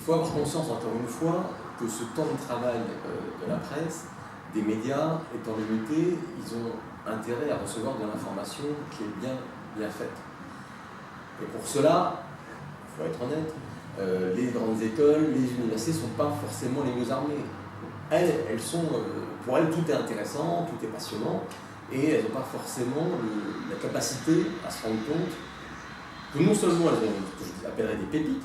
faut avoir conscience, encore une fois, que ce temps de travail de la presse, des médias, étant limité, ils ont intérêt à recevoir de l'information qui est bien faite. Et pour cela, il faut être honnête, les grandes écoles, les universités ne sont pas forcément les mieux armées. Elles sont, pour elles, tout est intéressant, tout est passionnant, et elles n'ont pas forcément la capacité à se rendre compte que non seulement elles ont ce que je appellerais des pépites,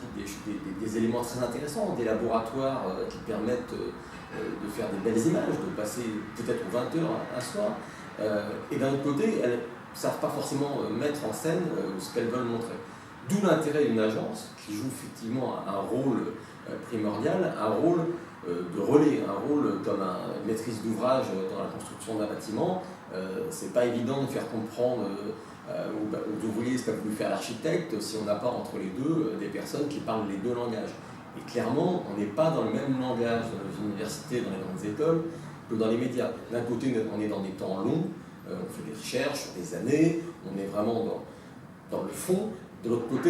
des éléments très intéressants, des laboratoires qui permettent de faire des belles images, de passer peut-être 20 heures un soir, et d'un autre côté, elles ne savent pas forcément mettre en scène ce qu'elles veulent montrer. D'où l'intérêt d'une agence qui joue effectivement un rôle primordial, un rôle de relais, un rôle comme une maîtrise d'ouvrage dans la construction d'un bâtiment. C'est pas évident de faire comprendre aux ouvriers ce qu'a voulu faire l'architecte si on n'a pas entre les deux des personnes qui parlent les deux langages. Et clairement, on n'est pas dans le même langage dans les universités, dans les grandes écoles, que dans les médias. D'un côté, on est dans des temps longs, on fait des recherches sur des années, on est vraiment dans le fond. De l'autre côté,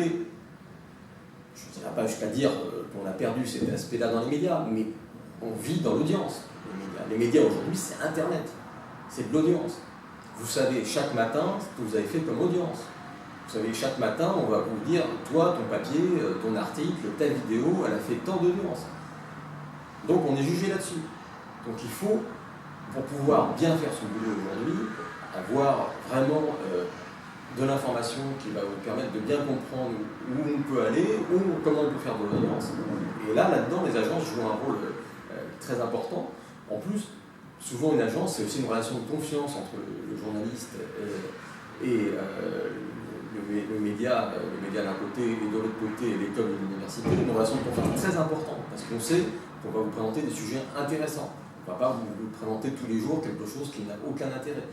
je ne dirais pas jusqu'à dire qu'on a perdu cet aspect-là dans les médias, mais on vit dans l'audience. Les médias aujourd'hui, c'est Internet, c'est de l'audience. Vous savez chaque matin ce que vous avez fait comme audience. Vous savez, chaque matin, on va vous dire, toi, ton papier, ton article, ta vidéo, elle a fait tant d'audience. Donc on est jugé là-dessus. Donc il faut, pour pouvoir bien faire son boulot aujourd'hui, avoir vraiment de l'information qui va vous permettre de bien comprendre où on peut aller, comment on peut faire de l'audience. Et là-dedans, les agences jouent un rôle très important. En plus, souvent une agence, c'est aussi une relation de confiance entre le journaliste et le média d'un côté et de l'autre côté l'école et l'université. Une relation de confiance très importante parce qu'on sait qu'on va vous présenter des sujets intéressants. On ne va pas vous présenter tous les jours quelque chose qui n'a aucun intérêt.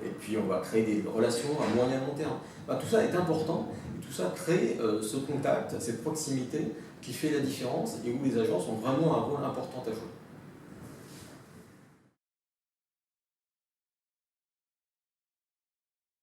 Et puis on va créer des relations à moyen et long terme. Tout ça est important et tout ça crée ce contact, cette proximité qui fait la différence et où les agences ont vraiment un rôle important à jouer.